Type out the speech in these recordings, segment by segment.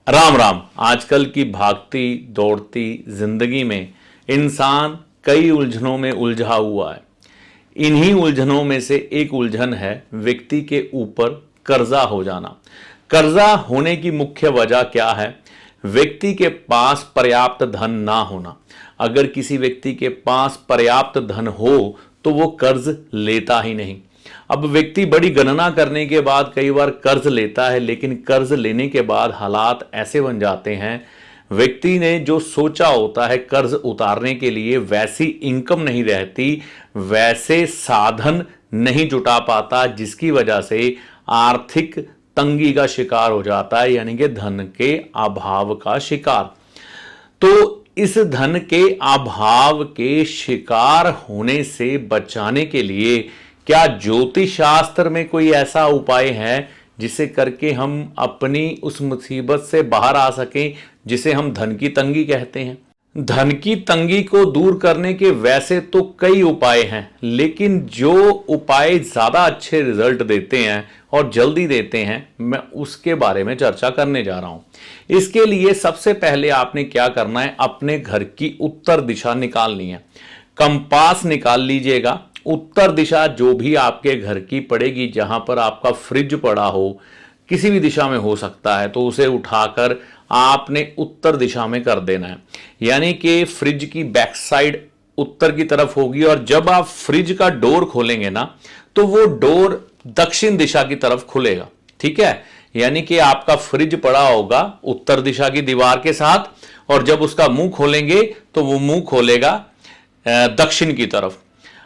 राम राम। आजकल की भागती दौड़ती जिंदगी में इंसान कई उलझनों में उलझा हुआ है। इन्हीं उलझनों में से एक उलझन है व्यक्ति के ऊपर कर्जा हो जाना। कर्जा होने की मुख्य वजह क्या है? व्यक्ति के पास पर्याप्त धन ना होना। अगर किसी व्यक्ति के पास पर्याप्त धन हो तो वो कर्ज लेता ही नहीं। अब व्यक्ति बड़ी गणना करने के बाद कई बार कर्ज लेता है, लेकिन कर्ज लेने के बाद हालात ऐसे बन जाते हैं, व्यक्ति ने जो सोचा होता है कर्ज उतारने के लिए वैसी इनकम नहीं रहती, वैसे साधन नहीं जुटा पाता, जिसकी वजह से आर्थिक तंगी का शिकार हो जाता है, यानी कि धन के अभाव का शिकार। तो इस धन के अभाव के शिकार होने से बचाने के लिए क्या ज्योतिष शास्त्र में कोई ऐसा उपाय है जिसे करके हम अपनी उस मुसीबत से बाहर आ सकें, जिसे हम धन की तंगी कहते हैं? धन की तंगी को दूर करने के वैसे तो कई उपाय हैं, लेकिन जो उपाय ज्यादा अच्छे रिजल्ट देते हैं और जल्दी देते हैं, मैं उसके बारे में चर्चा करने जा रहा हूं। इसके लिए सबसे पहले आपने क्या करना है, अपने घर की उत्तर दिशा निकालनी है। कंपास निकाल लीजिएगा। उत्तर दिशा जो भी आपके घर की पड़ेगी, जहां पर आपका फ्रिज पड़ा हो, किसी भी दिशा में हो सकता है, तो उसे उठाकर आपने उत्तर दिशा में कर देना है। यानी कि फ्रिज की बैक साइड उत्तर की तरफ होगी, और जब आप फ्रिज का डोर खोलेंगे ना, तो वो डोर दक्षिण दिशा की तरफ खुलेगा। ठीक है, यानी कि आपका फ्रिज पड़ा होगा उत्तर दिशा की दीवार के साथ, और जब उसका मुंह खोलेंगे तो वो मुंह खोलेगा दक्षिण की तरफ।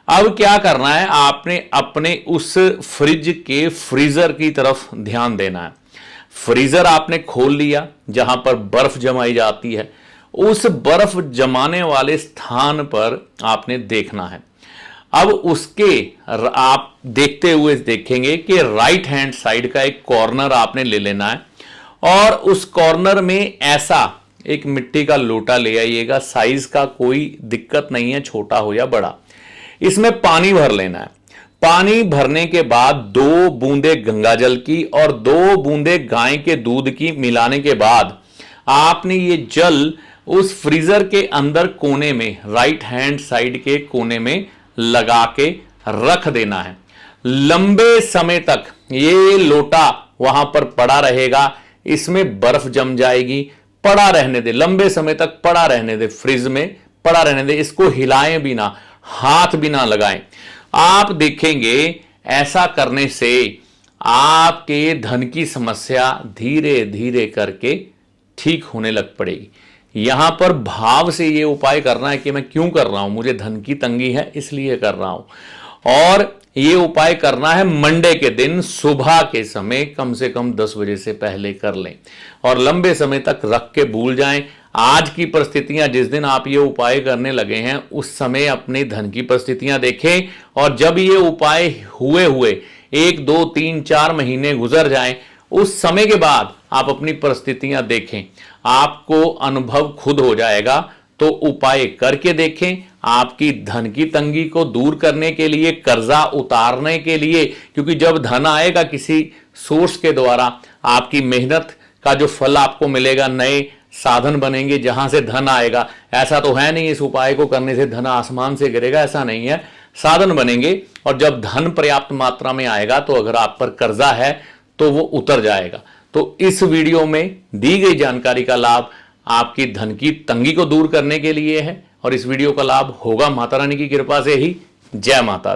अब क्या करना है, आपने अपने उस फ्रिज के फ्रीजर की तरफ ध्यान देना है। फ्रीजर आपने खोल लिया, जहां पर बर्फ जमाई जाती है, उस बर्फ जमाने वाले स्थान पर आपने देखना है। अब उसके आप देखते हुए देखेंगे कि राइट हैंड साइड का एक कॉर्नर आपने ले लेना है, और उस कॉर्नर में ऐसा एक मिट्टी का लोटा ले आइएगा। साइज का कोई दिक्कत नहीं है, छोटा हो या बड़ा। इसमें पानी भर लेना है। पानी भरने के बाद 2 बूंदे गंगा जल की और 2 बूंदे गाय के दूध की मिलाने के बाद आपने ये जल उस फ्रीजर के अंदर कोने में, राइट हैंड साइड के कोने में लगा के रख देना है। लंबे समय तक ये लोटा वहां पर पड़ा रहेगा, इसमें बर्फ जम जाएगी। पड़ा रहने दे, लंबे समय तक पड़ा रहने दे, फ्रिज में पड़ा रहने दे। इसको हिलाएं भी ना, हाथ भी ना लगाएं। आप देखेंगे ऐसा करने से आपके धन की समस्या धीरे धीरे करके ठीक होने लग पड़ेगी। यहां पर भाव से यह उपाय करना है कि मैं क्यों कर रहा हूं, मुझे धन की तंगी है इसलिए कर रहा हूं। और यह उपाय करना है मंडे के दिन सुबह के समय, कम से कम 10 बजे से पहले कर लें, और लंबे समय तक रख के भूल जाएं। आज की परिस्थितियां, जिस दिन आप ये उपाय करने लगे हैं उस समय अपने धन की परिस्थितियां देखें, और जब ये उपाय हुए 1, 2, 3, 4 महीने गुजर जाएं, उस समय के बाद आप अपनी परिस्थितियां देखें, आपको अनुभव खुद हो जाएगा। तो उपाय करके देखें। आपकी धन की तंगी को दूर करने के लिए, कर्जा उतारने के लिए, क्योंकि जब धन आएगा किसी सोर्स के द्वारा, आपकी मेहनत का जो फल आपको मिलेगा, नए साधन बनेंगे जहां से धन आएगा। ऐसा तो है नहीं इस उपाय को करने से धन आसमान से गिरेगा, ऐसा नहीं है। साधन बनेंगे, और जब धन पर्याप्त मात्रा में आएगा तो अगर आप पर कर्जा है तो वो उतर जाएगा। तो इस वीडियो में दी गई जानकारी का लाभ आपकी धन की तंगी को दूर करने के लिए है, और इस वीडियो का लाभ होगा माता रानी की कृपा से ही। जय माता दी।